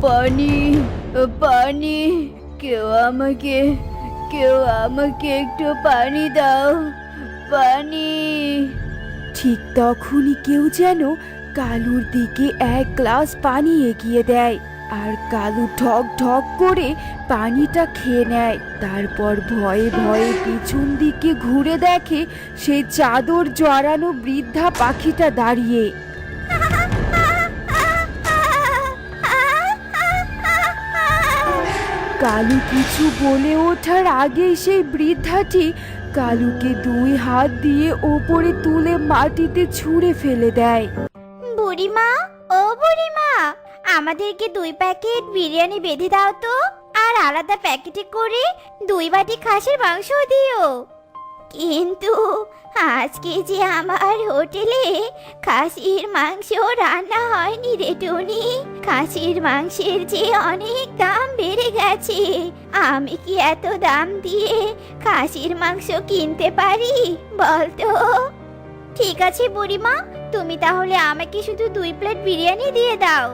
পানি, পানি, কেউ আমাকে কেউ আমাকে একটু পানি দাও, পানি। ঠিক তখনই কেউ যেন কালুর দিকে এক গ্লাস পানি এগিয়ে দেয়, আর কালু ঢক ঢক করে পানিটা খেয়ে নেয়। তারপর ভয়ে ভয়ে পিছন দিকে ঘুরে দেখে সেই চাদর জড়ানো বৃদ্ধা পাখিটা দাঁড়িয়ে। কালু কিছু বলে ওঠার আগেই সেই বৃদ্ধাটি কালুকে দুই হাত দিয়ে ওপরে তুলে মাটিতে ছুঁড়ে ফেলে দেয়। বুড়িমা, ও বুড়িমা, আমাদেরকে 2 প্যাকেট বিরিয়ানি বেঁধে দাও তো, আর আলাদা প্যাকেটে করে 2 বাটি খাসির মাংস দিও। কিন্তু আজকে যে আমার হোটেলে খাসির মাংস রান্না হয়নি রে টুনি। খাসির মাংসের যে অনেক দাম বেড়ে গেছে, আমি কি এত দাম দিয়ে খাসির মাংস কিনতে পারি বল তো? ঠিক আছে বুড়িমা, তুমি তাহলে আমাকে শুধু 2 প্লেট বিরিয়ানি দিয়ে দাও।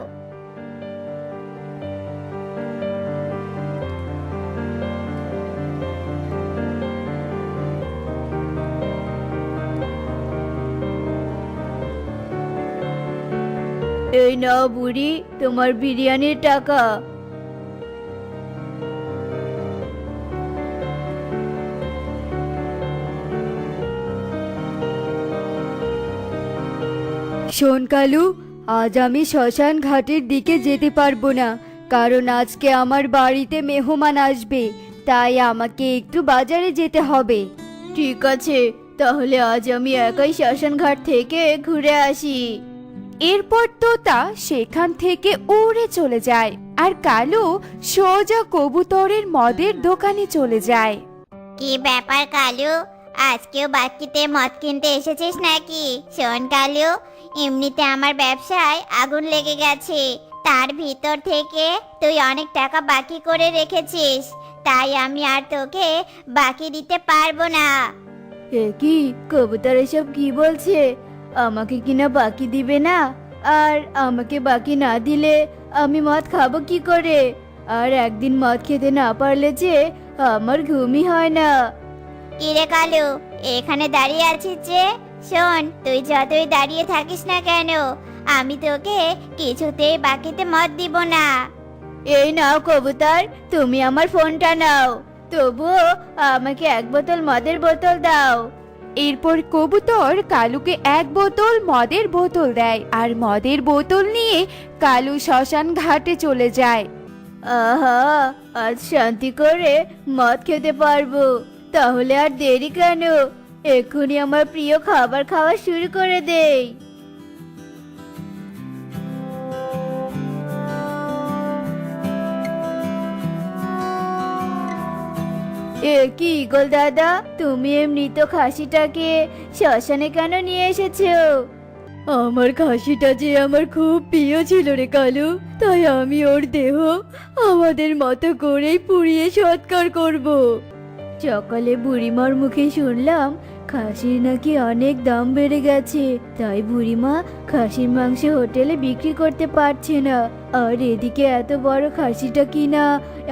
এই নাও বুড়ি, তোমার বিরিয়ানির টাকা। শোন কালু, আজ আমি শ্মশান ঘাটের দিকে যেতে পারবো না, কারণ আজকে আমার বাড়িতে মেহমান আসবে, তাই আমাকে একটু বাজারে যেতে হবে। ঠিক আছে, তাহলে আজ আমি একাই শ্মশান ঘাট থেকে ঘুরে আসি। এরপর তোতা সেখান থেকে উড়ে চলে যায়, আর কালু সোজা কবুতরের মদের দোকানে চলে যায়। কি ব্যাপার কালু, আজকেও বাকিতে মদ কিনতে এসেছিস নাকি? শোন কালু, এমনিতে আমার ব্যবসায় আগুন লেগে গেছে, তার ভিতর থেকে তুই অনেক টাকা বাকি করে রেখেছিস, তাই আমি আর তোকে বাকি দিতে পারবো না। এ কি কবুতর এসব কি বলছে? আমাকে কিনা বাকি দিবে না? আর আমাকে বাকি না দিলে আমি মদ খাবো কি করে? আর একদিন মদ খেতে না পারলে যে আমার ঘুমই হয় না। কিরে কালু, এখানে দাঁড়িয়ে আছিস যে? শোন, তুই যতই দাঁড়িয়ে থাকিস না কেন, আমি তোকে কিছুতেই বাকিতে মদ দিব না। এই নাও কবুতর, তুমি আমার ফোনটা নাও, তবুও আমাকে 1 বোতল মদের বোতল দাও। এরপর কবুতর কালুকে 1 বোতল মদের বোতল দেয়, আর মদের বোতল নিয়ে কালু শ্মশান ঘাটে চলে যায়। আহা, আজ শান্তি করে মদ খেতে পারবো। তাহলে আর দেরি কেন, এক্ষুনি আমার প্রিয় খাবার খাওয়া শুরু করে দেই। এ কি ইগল দাদা, তুমি এই মৃত খাসিটাকে শ্মশানে কেন নিয়ে এসেছো? আমার খাসিটা যে আমার খুব প্রিয় ছিল রে কালু, তাই আমি ওর দেহ আমাদের মতো করেই পুড়িয়ে সৎকার করব। সকালে বুড়িমার মুখে শুনলাম খাসির নাকি অনেক দাম বেড়ে গেছে, তাই বুড়িমা খাসির মাংস হোটেলে বিক্রি করতে পারছে না। আর এদিকে এত বড় খাসিটা কিনা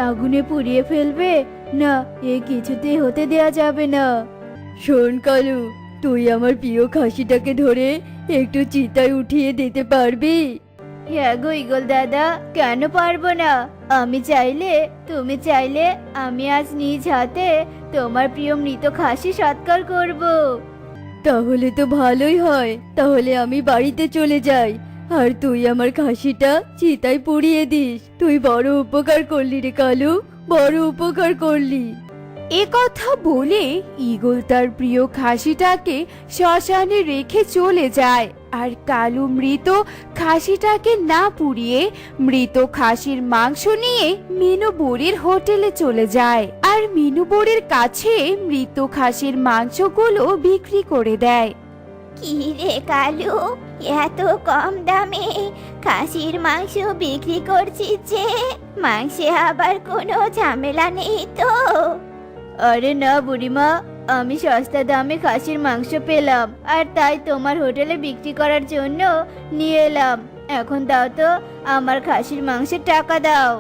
আগুনে পুড়িয়ে ফেলবে না, এ কিছুতেই হতে দেয়া যাবে না। শোন কালু, তুই আমার প্রিয় খাসিটাকে ধরে একটু চিতায় উঠিয়ে দিতে পারবি? হ্যাঁ গো ইগল দাদা, কেন পারবো না? তুমি চাইলে আমি আজ নিজ হাতে তোমার প্রিয় মৃত খাসি সৎকার করব। তাহলে তো ভালোই হয়, তাহলে আমি বাড়িতে চলে যাই, আর তুই আমার খাসিটা চিতায় পুড়িয়ে দিস। তুই বড় উপকার করলি রে কালু, বড় উপকার করলি। এ কথা বলে ঈগল তার প্রিয় খাসিটাকে শ্মশানে রেখে চলে যায়, আর কালু মৃত খাসিটাকে না পুড়িয়ে মৃত খাসির মাংস নিয়ে মিনু বুড়ির হোটেলে চলে যায়, আর মিনু বুড়ির কাছে মৃত খাসির মাংসগুলো বিক্রি করে দেয়। কি রে কালু, এত কম দামে খাসির মাংস বিক্রি করছিস যে? মাংসে আবার কোনো ঝামেলা নেই তো? আরে না বুড়িমা, আমি সস্তা দামে খাসির মাংস পেলাম, আর তাই তোমার হোটেলে বিক্রি করার জন্য নিয়ে এলাম। এখন দাও তো, আমার খাসির মাংসের টাকা দাও।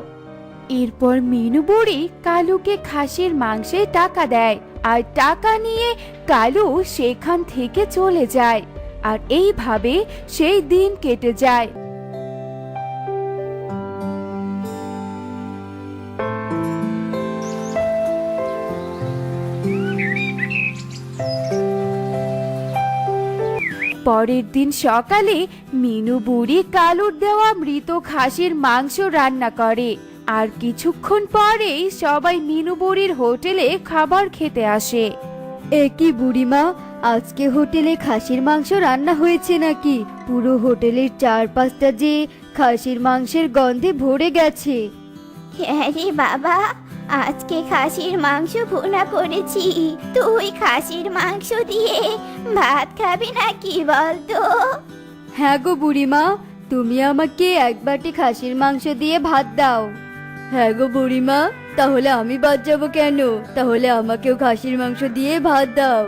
এরপর মিনু বুড়ি কালুকে খাসির মাংসের টাকা দেয় আর টাকা নিয়ে কালু সেখান থেকে চলে যায়। আর এইভাবে সেই দিন কেটে যায়। পরের দিন সকালে মিনু বুড়ি কালুর দেওয়া মৃত খাসির মাংস রান্না করে। আর কিছুক্ষণ পরেই সবাই মিনু বুড়ির হোটেলে খাবার খেতে আসে। এ কি বুড়িমা, আজকে হোটেলে খাসির মাংস রান্না হয়েছে নাকি? পুরো হোটেলের চারপাশটা যে খাসির মাংসের গন্ধে ভরে গেছে। হ্যাঁ রে বাবা, আজকে খাসির মাংস ভুনা করেছি। তুই খাসির মাংস দিয়ে ভাত খাবি নাকি বলতো? হ্যাঁ গো বুড়িমা, তুমি আমাকে এক বাটি খাসির মাংস দিয়ে ভাত দাও। হ্যাঁ গো বুড়িমা, তাহলে আমি বাদ যাবো কেন? তাহলে আমাকেও খাসির মাংস দিয়ে ভাত দাও।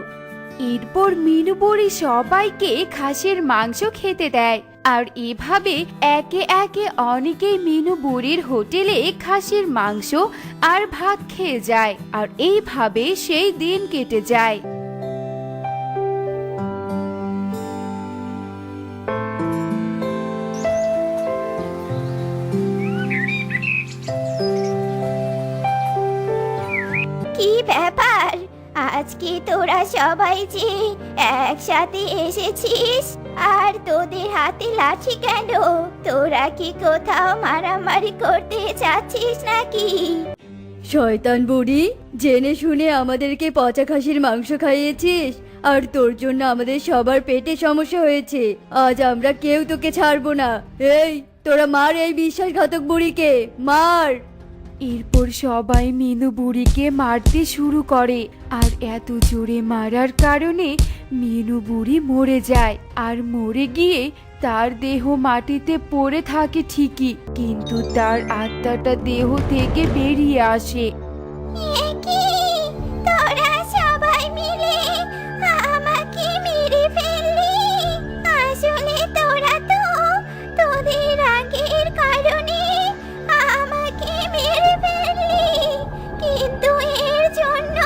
এরপর মিনু বুড়ি সবাইকে খাসির মাংস খেতে দেয়। আর এভাবে একে একে অনেকেই মিনু বুড়ির হোটেলে খাসির মাংস আর ভাত খেয়ে যায়। আর এইভাবে সেই দিন কেটে যায়। কি ব্যাপার, আজকে তোরা সবাই যে একসাথে এসেছিস? আর তোদের হাতে লাঠি কেন? তোরা কি কোথাও মারামারি করতে চাচ্ছিস নাকি? শয়তান বুড়ি, জেনে শুনে আমাদেরকে পচা খাসির মাংস খাইয়েছিস, আর তোর জন্য আমাদের সবার পেটে সমস্যা হয়েছে। আজ আমরা কেউ তোকে ছাড়বো না। এই, তোরা মার এই বিশ্বাসঘাতক বুড়িকে, মার। এরপর সবাই মিনু বুড়িকে মারতে শুরু করে। আর এত জোরে মারার কারণে মিনু বুড়ি মরে যায়। আর মরে গিয়ে তার দেহ মাটিতে পড়ে থাকে ঠিকই, কিন্তু তার আত্মাটা দেহ থেকে বেরিয়ে আসে। এ কি, তোরা সবাই মিলে আমাকে মেরে ফেললি? আসলে তোরা তো তোদের রাগের কারণে আমাকে মেরে ফেললি, কিন্তু এর জন্য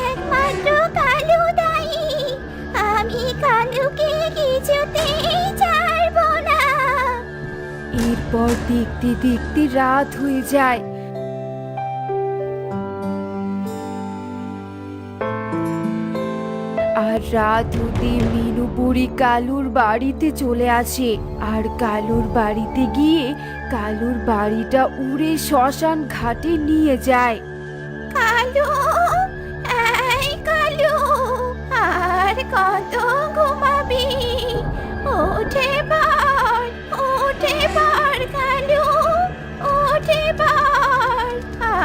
একমাত্র কালু দায়ী। আমি কালুকে কিছুতেই ছাড়বো না। এরপর দেখতে দেখতে রাত হয়ে যায়। আর রাত হতে মিনু বুড়ি কালুর বাড়িতে চলে আসে। আর কালুর বাড়িতে গিয়ে কালুর বাড়িটা উড়ে শ্মশান ঘাটে নিয়ে যায়। কালু, এই কালু, আর কত ঘুমাবি? উঠে পড়, উঠে পড় কালু, উঠে পড়।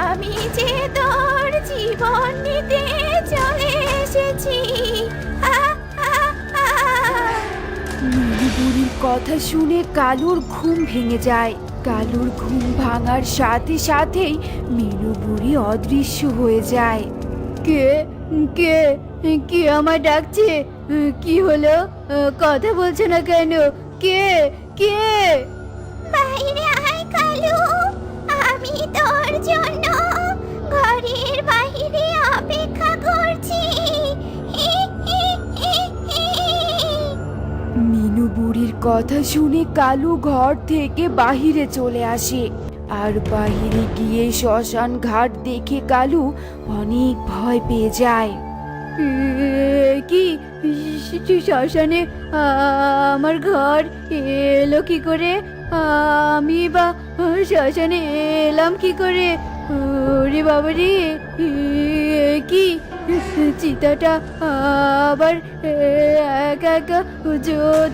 আমি যে তোর জীবন নিতে চলে এসেছি। আ, আ, আ। মিনু বুড়ির কথা শুনে কালুর ঘুম ভেঙে যায়। কালুর ঘুম ভাঙার সাথে সাথেই মিনু বুড়ি অদৃশ্য হয়ে যায়। কে কে কে আমায় ডাকছে? কি হলো? কথা বলছে না কেন? কে কে? বাইরে আয় কালু, আমি তোর জন্য ঘরের বাইরে অপেক্ষা করছি। মিনু বুড়ির কথা শুনে কালু ঘর থেকে বাহিরে চলে আসে। আর বাহিরে গিয়ে শ্মশান ঘাট দেখে কালু অনেক ভয় পেয়ে যায়। কি শ্মশানে আমার ঘর এলো কি করে? আমি বা শ্মশানে এলাম কি করে? ওরে বাবা রে, কি চিতাটা আবার একা একা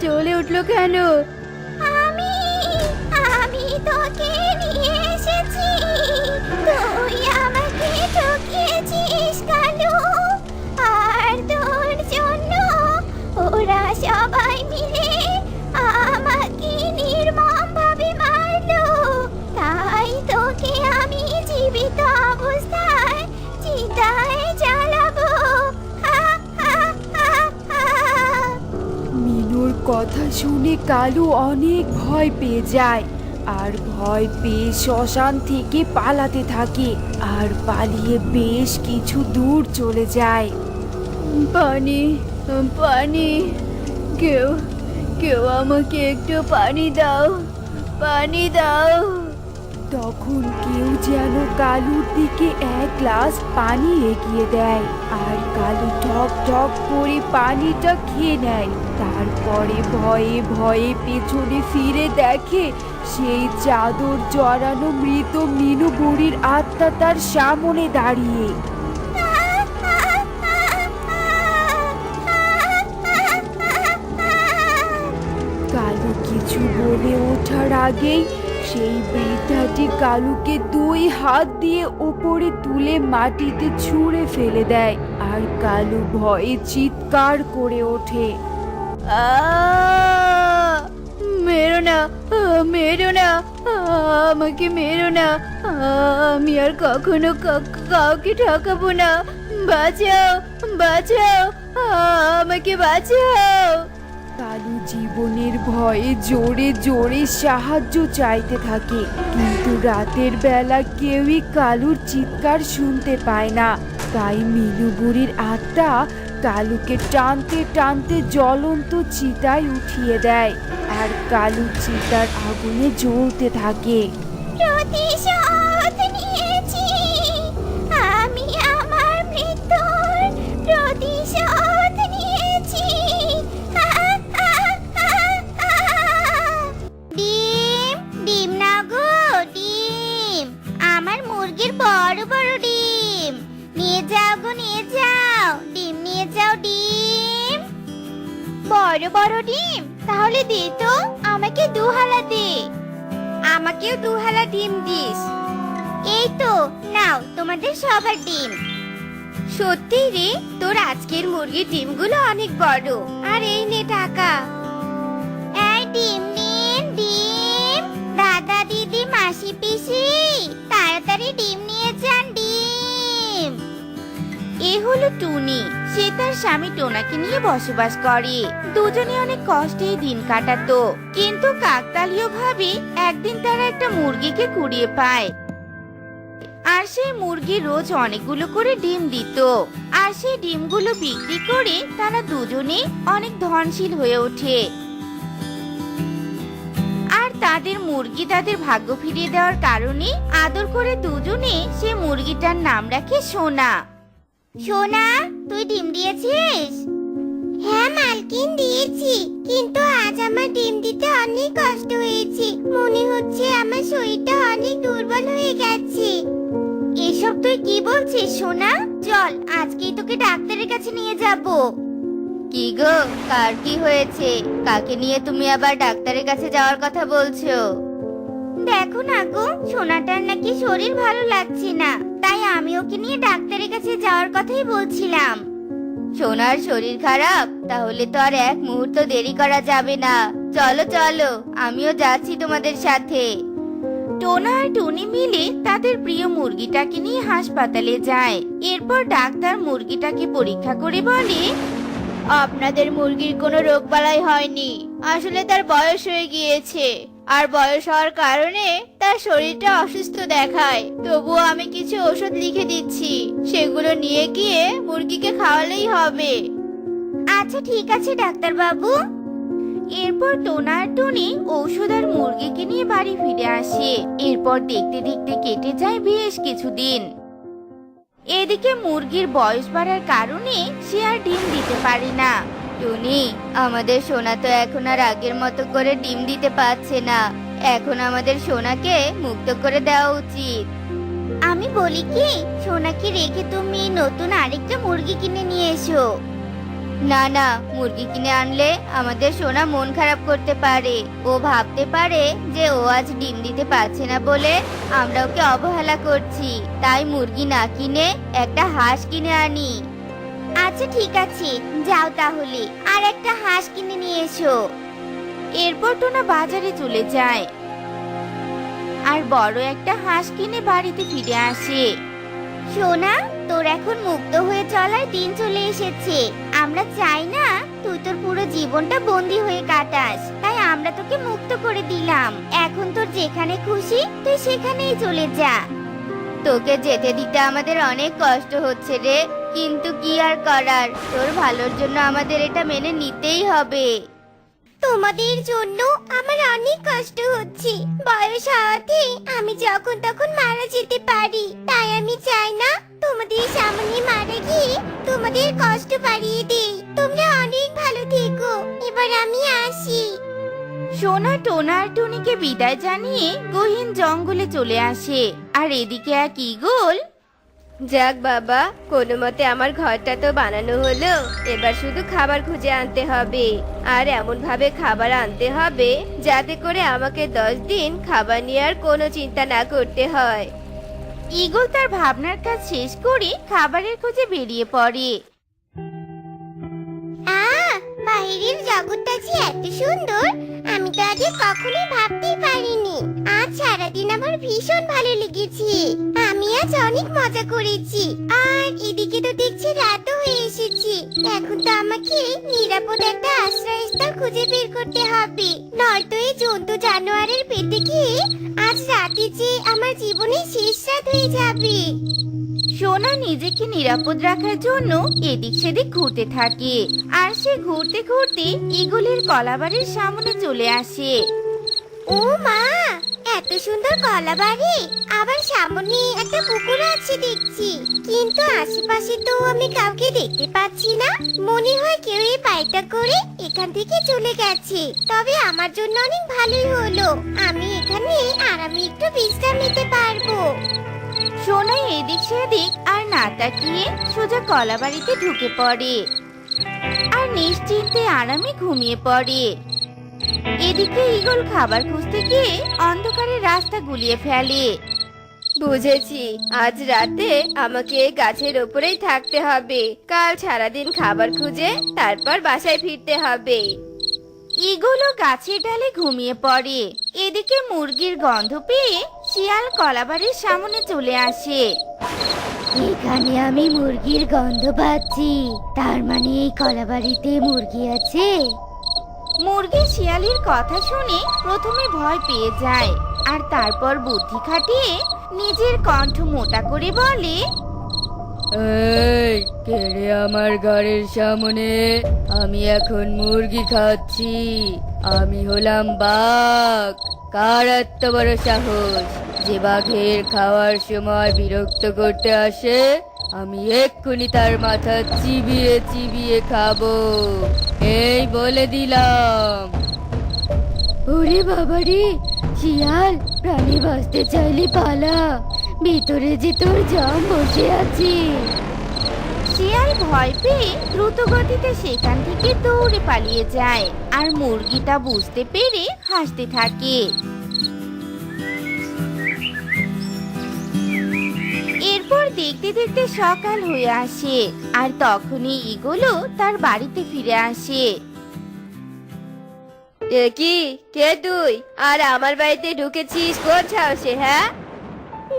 জ্বলে উঠলো কেন? আমি আমি তোকে নিয়ে এসেছি। তুই আমাকে ঠকিয়েছিস কালু, আর তোর জন্য ওরা সবাই মিলে আমাকে নির্মমভাবে মারলো। তাই তোকে আমি জীবিত অবস্থায় চিতায় জ্বালাবো। হা, হা, হা, হা। মিনুর কথা শুনে কালু অনেক ভয় পেয়ে যায় আর ভয় পেয়ে শ্মশান থেকে পালাতে থাকে আর পালিয়ে বেশ কিছু দূর চলে যায়। পানি, পানি, কেউ কেউ আমাকে একটু পানি দাও, পানি দাও। তখন কেউ যেন কালুর দিকে এক গ্লাস পানি এগিয়ে দেয় আর কালু ঢক ঢক করে পানিটা খেয়ে নেয়। তারপরে ভয়ে ভয়ে পেছনে ফিরে দেখে সেই চাদর জড়ানো মৃত মিনু বুড়ির আত্মা তার সামনে দাঁড়িয়ে। কালু কিছু বলে ওঠার আগেই সেই বৃদ্ধাটি কালুকে দুই হাত দিয়ে উপরে তুলে মাটিতে ছুঁড়ে ফেলে দেয় আর কালু ভয়ে চিৎকার করে ওঠে। মেরো না, মেরো না, আমাকে মেরো না, আমি আর কখনো কাউকে ঠকাবো না, বাঁচাও, বাঁচাও, আমাকে বাঁচাও। কালু জীবনের ভয়ে জোরে জোরে সাহায্য চাইতে থাকে, কিন্তু রাতের বেলা কেউই কালুর চিৎকার শুনতে পায় না। তাই মিনু বুড়ির আত্মা কালুকে টানতে টানতে জ্বলন্ত চিতায় উঠিয়ে দেয় আর কালু চিতার আগুনে জ্বলতে থাকে। প্রতিশোধ নিয়েছি, আমি আমার মৃত্যুর প্রতিশোধ নিয়েছি। ডিম, ডিম না গো, ডিম, আমার মুরগির বড় বড় ডিম নিয়ে যাও গো, নিয়ে যাও, ডিম নিয়ে যাও, ডিম, বড় বড় ডিম। তাহলে দে তো, আমাকে দুহালা দে, আমাকেও দুহালা ডিম দিস। এই তো নাও তোমাদের সবার ডিম। সত্যি রে, তোর আজকের মুরগির ডিমগুলো অনেক বড়। আর এই নে টাকা। এই ডিম নিন, ডিম, দাদা দিদি মাসি পিসি, তাড়াতাড়ি ডিম নিয়ে যান, ডিম। এ হলো টুনি, সে তার স্বামী টোনাকে নিয়ে বসবাস করে। দুজনে অনেক কষ্টেই দিন কাটাতো, কিন্তু কাকতালীয় ভাবে একদিন তারা একটা মুরগিকে কুড়িয়ে পায় আর সেই মুরগি রোজ অনেকগুলো করে ডিম দিত। আর সেই ডিমগুলো বিক্রি করে তারা দুজনে অনেক ধনশীল হয়ে ওঠে। আর তাদের মুরগি তাদের ভাগ্য ফিরিয়ে দেওয়ার কারণে আদর করে দুজনে সে মুরগিটার নাম রাখে সোনা। সোনা, তুই ডিম দিয়েছিস? হ্যাঁ মালকিন, দিয়েছি, কিন্তু আজ আমার ডিম দিতে অনেক কষ্ট হয়েছে। মনে হচ্ছে আমার শরীরটা অনেক দুর্বল হয়ে গেছে। এসব তুই কি বলছিস সোনা? চল আজকেই তোকে ডাক্তারের কাছে নিয়ে যাব। কি গো, কার কি হয়েছে? কাকে নিয়ে তুমি আবার ডাক্তারের কাছে যাওয়ার কথা বলছো? দেখো না গো, সোনাটার নাকি শরীর ভালো লাগছে না, তাই আমি ওকে নিয়ে ডাক্তারের কাছে যাওয়ার কথাই বলছিলাম। সোনার শরীর খারাপ? তাহলে তো আর এক মুহূর্ত দেরি করা যাবে না। চলো চলো, আমিও যাচ্ছি তোমাদের সাথে। টোনা আর টুনি মিলে তাদের প্রিয় মুরগিটাকে নিয়ে হাসপাতালে যায়। এরপর ডাক্তার মুরগিটাকে পরীক্ষা করে বলে, আপনাদের মুরগির কোনো রোগবালাই হয়নি, আসলে তার বয়স হয়ে গিয়েছে, আর বয়স হওয়ার কারণে তার শরীরটা অসুস্থ দেখায়। তবুও আমি কিছু ওষুধ লিখে দিচ্ছি, সেগুলো নিয়ে গিয়ে মুরগিকে খাওয়ালেই হবে। আচ্ছা ঠিক আছে ডাক্তার বাবু। এরপর টোনা আর টুনি ঔষধ আর মুরগিকে নিয়ে বাড়ি ফিরে আসে। এরপর দেখতে দেখতে কেটে যায় বেশ কিছুদিন। এদিকে মুরগির বয়স বাড়ার কারণে সে আর ডিম দিতে পারে না। টুনি, আমাদের সোনা তো এখন আর আগের মতো করে ডিম দিতে পারছে না। এখন আমাদের সোনাকে মুক্ত করে দেওয়া উচিত। আমি বলি কি, সোনাকে রেখে তুমি নতুন আরেকটা মুরগি কিনে নিয়ে এসো। না না, মুরগি কিনে আনলে আমাদের সোনা মন খারাপ করতে পারে। ও ভাবতে পারে যে ও আজ ডিম দিতে পারছে না বলে আমরা ওকে অবহেলা করছি। তাই মুরগি না কিনে একটা হাঁস কিনে আনি। আচ্ছা ঠিক আছে, যাও তাহলে আর একটা হাঁস কিনে নিয়ে এসো। এরপর টোনা বাজারে চলে যায় আর বড় একটা হাঁস কিনে বাড়িতে ফিরে আসে। সোনা, তোর এখন মুক্ত হয়ে চলার দিন চলে এসেছে। আমরা চাই না তুই তোর পুরো জীবনটা বন্দি হয়ে কাটাস, তাই আমরা তোকে মুক্ত করে দিলাম। এখন তোর যেখানে খুশি তুই সেখানেই চলে যা। তোকে যেতে দিতে আমাদের অনেক কষ্ট হচ্ছে রে, কিন্তু কি আর করার, তোর ভালোর জন্য আমাদের এটা মেনে নিতেই হবে। তোমাদের জন্য আমার অনেক কষ্ট হচ্ছে। বয়স হওয়াতে আমি যখন তখন মারা যেতে পারি, তাই আমি চাই না তোমাদের সামনে মারা গিয়ে তোমাদের কষ্ট বাড়িয়ে দেই। তোমরা অনেক ভালো থেকো, এবার আমি আসি। সোনা টোনা আর টুনিকে বিদায় জানিয়ে গহীন জঙ্গলে চলে আসে। আর এদিকে এক ঈগল, যাক বাবা, কোনো মতে আমার ঘরটা তো বানানো হলো। এবার শুধু খাবার খুঁজে আনতে হবে, আর এমন ভাবে খাবার আনতে হবে যাতে করে আমাকে 10 দিন খাবার নিয়ে আর কোনো চিন্তা না করতে হয়। ঈগল তার ভাবনার কাজ শেষ করে খাবারের খোঁজে বেরিয়ে পড়ে। বাইরের জগৎটা যে এত সুন্দর, আমি তো আগে কখনোই ভাবতেই পারিনি। আজ সারাদিন আমার ভীষণ ভালো লেগেছে। আমি আজ অনেক মজা করেছি। আর এদিকে তো দেখছি রাতও হয়ে এসেছে। এখন তো আমাকে নিরাপদ একটা আশ্রয়স্থল খুঁজে বের করতে হবে, নয়তো এই জন্তু জানোয়ারের পেটে গিয়ে আজ রাতে যে আমার জীবনের শেষ রাত হয়ে যাবে। সোনা নিজেকে নিরাপদ রাখার জন্য এদিক সেদিক ঘুরতে থাকে। আর সে ঘুরতে ঘুরতে ঈগলের কলাবাড়ির সামনে চলে আসে। ও মা, এত সুন্দর কলাবাড়ি, আবার সামনে একটা পুকুর আছে দেখছি, কিন্তু আশেপাশে তো আমি কাউকে দেখতে পাচ্ছি না। মনে হয় কেউ এই পায়টা করে এখান থেকে চলে গেছে। তবে আমার জন্য অনেক ভালোই হলো, আমি এখানে আরামে একটু বিশ্রাম নিতে পারবো। সোনা এদিক সেদিক আর না তাকিয়ে সোজা কলাবাড়িতে ঢুকে পড়ে আর নিশ্চিন্তে আরামে ঘুমিয়ে পড়ে। এদিকে ঈগল খাবার খুঁজতে গিয়ে অন্ধকারে রাস্তা গুলিয়ে ফেলে। বুঝেছি, আজ রাতে আমাকে এই গাছের উপরেই থাকতে হবে। কাল সারাদিন খাবার খুঁজে তারপর বাসায় ফিরতে হবে। ঈগলও গাছের ডালে ঘুমিয়ে পড়ে। এদিকে মুরগির গন্ধ পেয়ে শিয়াল কলাবাড়ির সামনে চলে আসে। এখানে আমি মুরগির গন্ধ পাচ্ছি, তার মানে এই কলাবাড়িতে মুরগি আছে। মুরগি শিয়ালের কথা শুনে প্রথমে ভয় পেয়ে যায়, আর তারপর বুদ্ধি খাটিয়ে নিজের কণ্ঠ মোটা করে বলে, এই কেড়ে আমার ঘরের সামনে, আমি এখন মুরগি খাচ্ছি। আমি হলাম বাঘ। কার এত বড় সাহস যে বাঘের খাওয়ার সময় বিরক্ত করতে আসে? আমি এক্ষুনি তার মাথা চিবিয়ে চিবিয়ে খাবো, এই বলে দিলাম। ওরে বাবারে, শিয়াল, প্রাণী বাঁচতে চাইলে পালা, ভিতরে যে তোর জাম বসে আছে। শিয়াল ভয় পেয়ে দ্রুত গতিতে সেখান থেকে দৌড়ে পালিয়ে যায়। আর মুরগিটা বুঝতে পেরে হাসতে থাকে। এরপর দেখতে দেখতে সকাল হয়ে আসে, আর তখনই ঈগলও তার বাড়িতে ফিরে আসে। এ কি, কে তুই? আর আমার বাড়িতে ঢুকেছিস কোন সাহসে? হ্যাঁ,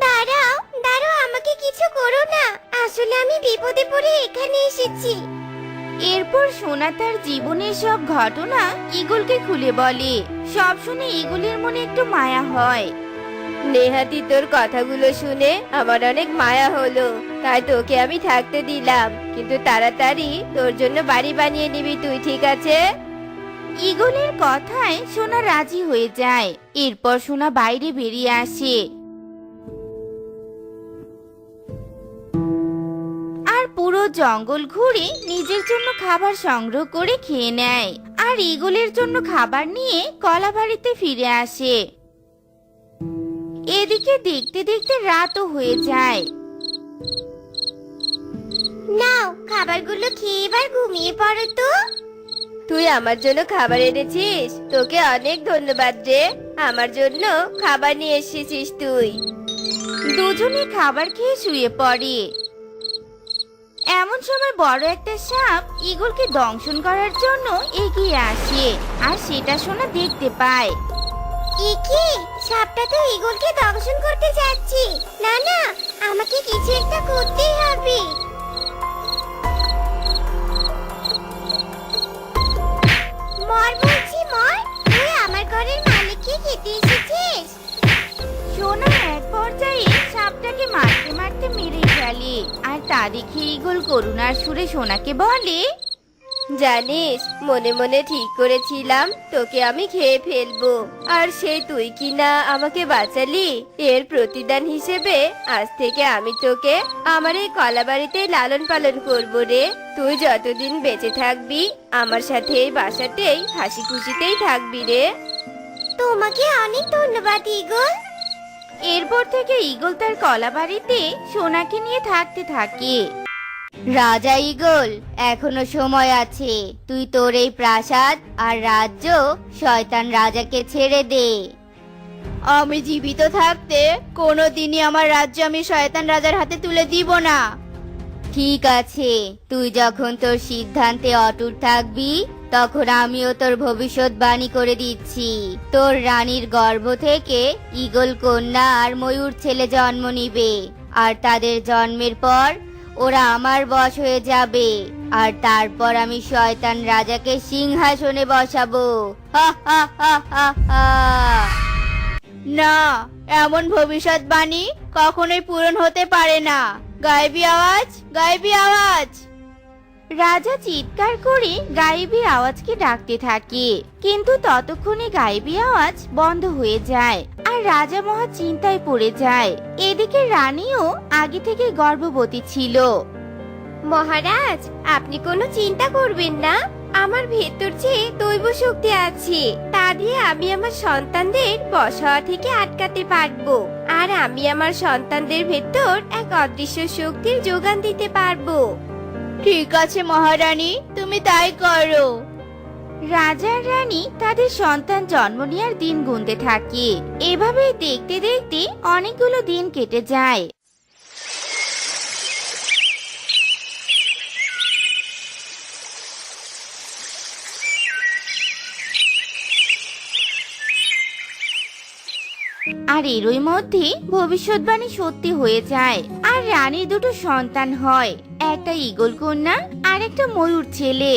দাঁড়াও দাঁড়াও, আমাকে কিছু করো না, আসলে আমি বিপদে পড়ে এখানে এসেছি। এরপর সোনা তার জীবনের সব ঘটনা ঈগলকে খুলে বলে। সব শুনে ঈগলের মনে একটু মায়া হয়। নেহাতি তোর কথাগুলো শুনে আমার অনেক মায়া হলো, তাই তোকে আমি থাকতে দিলাম। কিন্তু তাড়াতাড়ি তোর জন্য বাড়ি বানিয়ে নিবি তুই, ঠিক আছে? ঈগলের কথায় সোনা রাজি হয়ে যায়। এরপর সোনা বাইরে বেরিয়ে আসে আর পুরো জঙ্গল ঘুরে নিজের জন্য খাবার সংগ্রহ করে খেয়ে নেয়। আর ঈগলের জন্য খাবার নিয়ে কলাবাড়িতে ফিরে আসে। এদিকে দেখতে দেখতে রাতও হয়ে যায়। নাও, খাবারগুলো খেয়ে এবার ঘুমিয়ে পড়ো তো। তুই আমার জন্য খাবার এনেছিস, তোকে অনেক ধন্যবাদ রে। আমার জন্য খাবার নিয়ে এসেছিস তুই। দুজনে খাবার খেয়ে শুয়ে পড়ে। এমন সময় বড় একটা সাপ ঈগলকে দংশন করার জন্য এগিয়ে আসে, আর সেটা সোনা দেখতে পায়। কি, সাপটা তো ঈগলকে দংশন করতে যাচ্ছে। না না, আমাকে কিছু একটা করতেই হবে। পর্যায়ে সাপটাকে মারতে মারতে মেরে ফেলে। আর তা দেখে ঈগল করুণার সুরে সোনাকে বলে, জানিস, মনে মনে ঠিক করেছিলাম তোকে আমি খেয়ে ফেলবো, আর সেই তুই কিনা আমাকে বাঁচালি। এর প্রতিদান হিসেবে আজ থেকে আমি তোকে আমার এই কলাবাড়িতেই লালন পালন করব রে। তুই যতদিন বেঁচে থাকবি আমার সাথে এই বাসাতেই হাসি খুশিতেই থাকবি রে। তোমাকে অনেক ধন্যবাদ ঈগল। এরপর থেকে ঈগল তার কলাবাড়িতে সোনাকে নিয়ে থাকতে থাকে। রাজা ঈগল, এখনো সময় আছে, তুই তোর এই প্রাসাদ আর রাজ্য শয়তান রাজাকে ছেড়ে দে। আমি জীবিত থাকতে কোনোদিনই আমার রাজ্য আমি শয়তান রাজার হাতে তুলে দিব না। ঠিক আছে, তুই যখন তোর সিদ্ধান্তে অটুট থাকবি তখন আমিও তোর ভবিষ্যৎবাণী করে দিচ্ছি। তোর রানীর গর্ভ থেকে ঈগল কন্যা আর ময়ূর ছেলে জন্ম নিবে, আর তাদের জন্মের পর ওরা আমার বশ হয়ে যাবে, আর তারপর আমি শয়তান রাজাকে সিংহাসনে বসাবো। হা হা হা হা হা। না, এমন ভবিষ্যৎবাণী কখনোই পূরণ হতে পারে না। গায়েবী আওয়াজ, গায়েবী আওয়াজ। রাজা চিৎকার করে গায়েবী আওয়াজকে ডাকতে থাকে, কিন্তু ততক্ষণে গায়েবী আওয়াজ বন্ধ হয়ে যায় আর রাজা মহা চিন্তায় পড়ে যায়। এদিকে রানীও আগে থেকে গর্ভবতী ছিল। মহারাজ, আপনি কোনো চিন্তা করবেন না, আমার ভেতর যে দৈব শক্তি আছে, তা দিয়ে আমি আমার সন্তানদের বশ হওয়া থেকে আটকাতে পারবো। আর আমি আমার সন্তানদের ভেতর এক অদৃশ্য শক্তির যোগান দিতে পারবো। ঠিক আছে মহারানী, তুমি তাই করো। রাজা আর রানী তাদের সন্তান জন্ম নেওয়ার দিন গুনতে থাকে। এভাবে দেখতে দেখতে অনেকগুলো দিন কেটে যায়। আর এরই মধ্যে ভবিষ্যৎবাণী সত্যি হয়ে যায়, আর রানীর দুটো সন্তান হয়, একটা ঈগল কন্যা আর একটা ময়ূর ছেলে।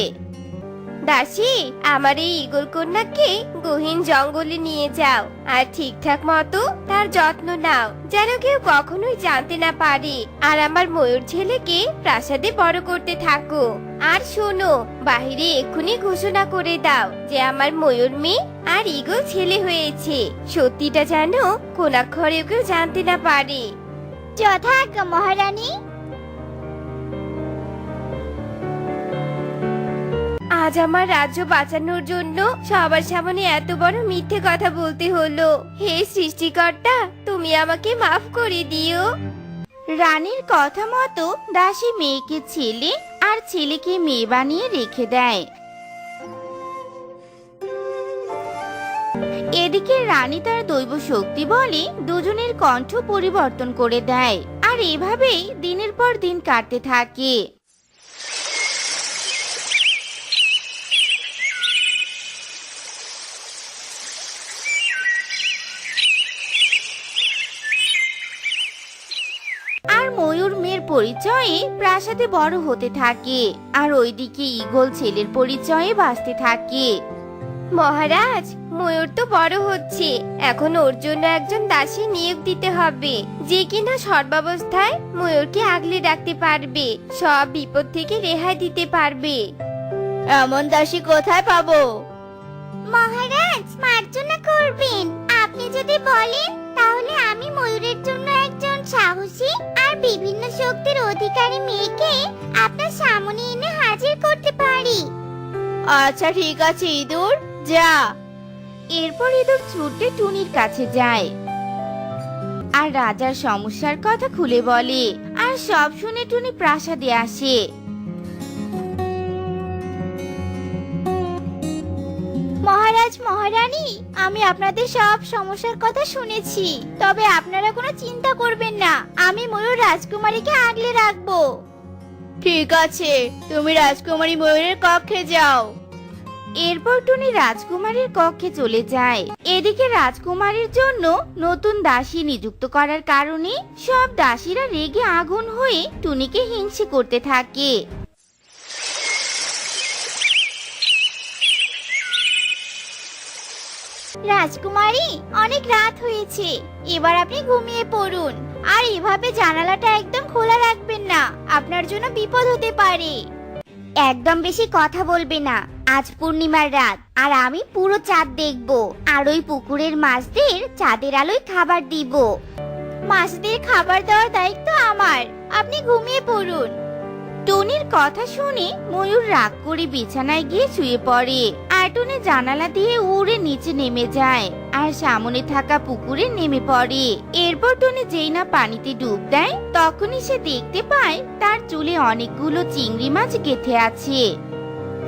দাসী, আমার এই ঈগল কন্যাকে গহীন জঙ্গলে নিয়ে যাও, আর ঠিকঠাক মতো তার যত্ন নাও, যেন কেউ কখনোই জানতে না পারে। আর আমার ময়ূর ছেলেকে প্রাসাদে বড় করতে থাকো। আর শোনো, বাহিরে এক্ষুনি ঘোষণা করে দাও যে আমার ময়ূর মেয়ে আর ঈগল ছেলে হয়েছে। সত্যিটা যেন কোনাক্ষরেও কেউ জানতে না পারে। যথাজ্ঞা মহারানী। আজ আমার রাজ্য বাঁচানোর জন্য সবার সামনে এত বড় মিথ্যে কথা বলতে হলো। হে সৃষ্টিকর্তা, তুমি আমাকে মাফ করে দিও। রানীর কথা মতো দাসী মেয়েকে ছেলে আর ছেলেকে মেয়ে বানিয়ে রেখে দেয়। এদিকে রানী তার দৈব শক্তি বলে দুজনের কণ্ঠ পরিবর্তন করে দেয়, আর এভাবেই দিনের পর দিন কাটতে থাকে। আর ময়ূর মেয়ের পরিচয়ে প্রাসাদে বড় হতে থাকে, আর ওইদিকে ঈগল ছেলের পরিচয়ে বাঁচতে থাকে। মহারাজ, ময়ূর তো বড় হচ্ছে, এখন ওর জন্য একজন দাসী নিয়োগ দিতে হবে, যে কিনা সর্বাবস্থায় ময়ূরকে আগলে রাখতে পারবে, সব বিপদ থেকে রেহাই দিতে পারবে। এমন দাসী কোথায় পাবো? মহারাজ, মার্জনা করবেন। আপনি যদি বলেন তাহলে আমি ময়ূরের জন্য একজন সাহসী আর বিভিন্ন শক্তির অধিকারী মেয়েকে আপনার সামনে এনে হাজির করতে পারি। আচ্ছা ঠিক আছে ইঁদুর, যা। এরপর ইঁদুর ছুটে টুনির কাছে যায় আর রাজার সমস্যার কথা খুলে বলে, আর সব শুনে টুনি প্রাসাদে আসে। মহারাজ, মহারানী, আমি আপনাদের সব সমস্যার কথা শুনেছি, তবে আপনারা কোনো চিন্তা করবেন না, আমি ময়ূর রাজকুমারীকে আগলে রাখবো। ঠিক আছে, তুমি রাজকুমারী ময়ূরের কক্ষে যাও। এরপর টুনি রাজকুমারীর কক্ষে চলে যায়। এদিকে রাজকুমারীর জন্য নতুন দাসী নিযুক্ত করার কারণে সব দাসীরা রেগে আগুন হয়ে টুনিকে হিংসে করতে থাকে। রাজকুমারী, অনেক রাত হয়েছে, এবার আপনি ঘুমিয়ে পড়ুন। আর এভাবে জানালাটা একদম খোলা রাখবেন না, আপনার জন্য বিপদ হতে পারে। একদম বেশি কথা বলবে না। আজ পূর্ণিমার রাত, আর আমি পুরো চাঁদ দেখব, আর ওই পুকুরের মাছদের চাঁদের আলোয় খাবার দিব। মাছদের খাবার দেওয়ার দায়িত্ব আমার, আপনি ঘুমিয়ে পড়ুন। টুনির কথা শুনে ময়ূর রাগ করে বিছানায় গিয়ে শুয়ে পড়ে, আর টুনি জানালা দিয়ে উড়ে নিচে নেমে যায় আর সামনে থাকা পুকুরে নেমে পড়ে। এরপর টুনি যেই না পানিতে ডুব দেয়, তখনই সে দেখতে পায় তার চুলে অনেকগুলো চিংড়ি মাছ গেঁথে আছে।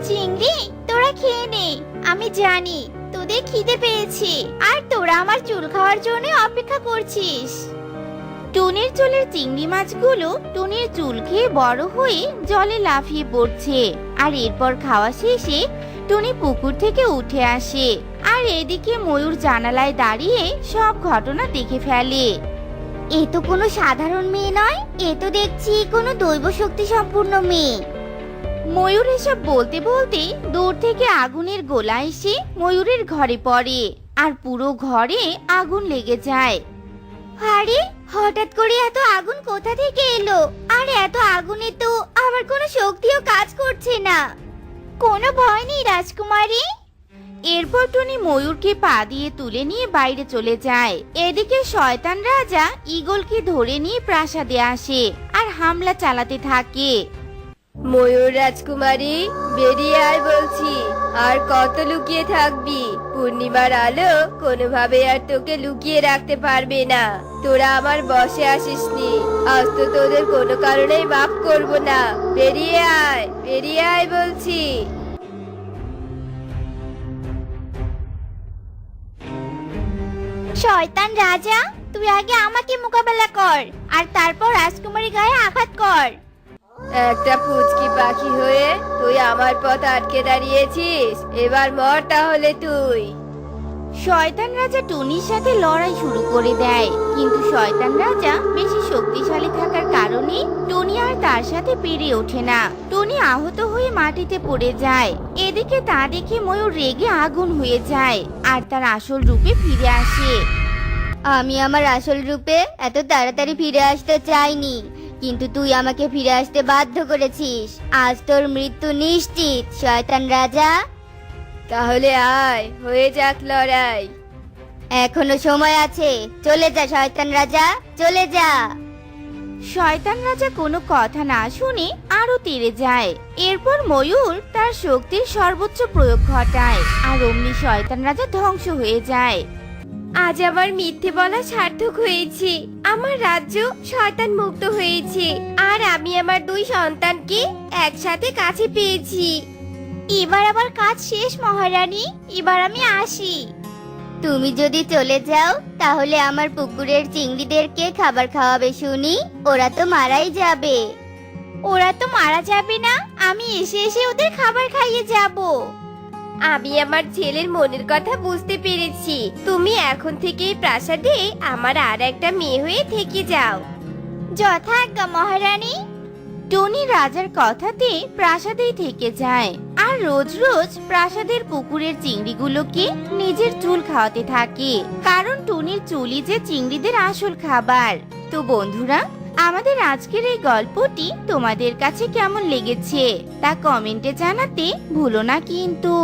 চিংড়ি, তোরা খেয়ে নে। আমি জানি তোদের খিদে পেয়েছে, আর তোরা আমার চুল খাওয়ার জন্য অপেক্ষা করছিস। টুনির চুলের চিংড়ি মাছগুলো টুনির চুল খেয়ে বড় হয়ে জলে লাফিয়ে পড়ছে। আর এরপর খাওয়া শেষে টুনি পুকুর থেকে উঠে আসে, আর এদিকে ময়ূর জানালায় দাঁড়িয়ে সব ঘটনা দেখে ফেলে। এ তো কোনো সাধারণ মেয়ে নয়, এ তো দেখছি কোনো দৈব শক্তি সম্পূর্ণ মেয়ে। ময়ূর এসব বলতে বলতে দূর থেকে আগুনের গোলা এসে ময়ূরের ঘরে পড়ে, আর পুরো ঘরে আগুন লেগে যায়। আরে, হঠাৎ করে এত আগুন কোথা থেকে এলো? আর এত আগুনে তো আমার কোনো শক্তিও কাজ করছে না। কোনো ভয় নেই রাজকুমারী। এরপর টুনি ময়ূরকে পা দিয়ে তুলে নিয়ে বাইরে চলে যায়। এদিকে শয়তান রাজা ঈগলকে ধরে নিয়ে প্রাসাদে আসে আর হামলা চালাতে থাকে। ময়ূর রাজকুমারী, বেরিয়ে আয় বলছি। আর কত লুকিয়ে থাকবি? পূর্ণিমার আলো কোনোভাবে আর তোকে লুকিয়ে রাখতে পারবে না। তোরা আমার বশে আসিসনি, আজ তো তোদের কোনো কারণেই মাফ করব না। বেরিয়ে আয়, বেরিয়ে আয় বলছি। শয়তান রাজা, তুই আগে আমাকে মোকাবেলা কর, আর তারপর রাজকুমারী গায়ে আঘাত কর। একটা পুচকি পাখি হয়ে তুই আমার পথ আটকে দাঁড়িয়েছিস, এবার মর তাহলে তুই। শয়তান রাজা টুনির সাথে লড়াই শুরু করে দেয়, কিন্তু শয়তান রাজা বেশি শক্তিশালী থাকার কারণে টুনি আর তার সাথে পেরে ওঠে না। টুনি আহত হয়ে মাটিতে পড়ে যায়। এদিকে তা দেখে ময়ূর রেগে আগুন হয়ে যায় আর তার আসল রূপে ফিরে আসে। আমি আমার আসল রূপে এত তাড়াতাড়ি ফিরে আসতে চাইনি, কিন্তু তুই আমাকে ফিরে আসতে বাধ্য করেছিস। আজ তোর মৃত্যু নিশ্চিত, শয়তান রাজা। তাহলে আয়, হয়ে যাক লড়াই। এখনো সময় আছে, চলে যা শয়তান রাজা, চলে যা। শয়তান রাজা কোনো কথা না শুনে আরো তেড়ে যায়। এরপর ময়ূর তার শক্তির সর্বোচ্চ প্রয়োগ ঘটায়, আর অমনি শয়তান রাজা ধ্বংস হয়ে যায়। আজ আমার মিথ্যে বলা সার্থক হয়েছে। আমার রাজ্য শয়তান মুক্ত হয়েছে, আর আমি আমার দুই সন্তানকে একসাথে কাছে পেয়েছি। এবার আমার কাজ শেষ মহারানী, এবার আমি আসি। তুমি যদি চলে যাও তাহলে আমার পুকুরের চিংড়িদেরকে খাবার খাওয়াবে শুনি? ওরা তো মারাই যাবে। ওরা তো মারা যাবে না, আমি এসে এসে ওদের খাবার খাইয়ে যাব। আমি আমার ছেলের মনের কথা বুঝতে পেরেছি। তুমি এখন থেকেই প্রাসাদে আমার আর একটা মেয়ে হয়ে থেকে যাও। যথাজ্ঞা মহারানী। টুনি রাজার কথাতে প্রাসাদেই থেকে যায়, আর রোজ রোজ প্রাসাদের পুকুরের চিংড়িগুলোকে নিজের চুল খাওয়াতে থাকে, কারণ টুনির চুলই যে চিংড়িদের আসল খাবার। তো বন্ধুরা, আমাদের আজকের এই গল্পটি তোমাদের কাছে কেমন লেগেছে তা কমেন্টে জানাতে ভুলো না কিন্তু।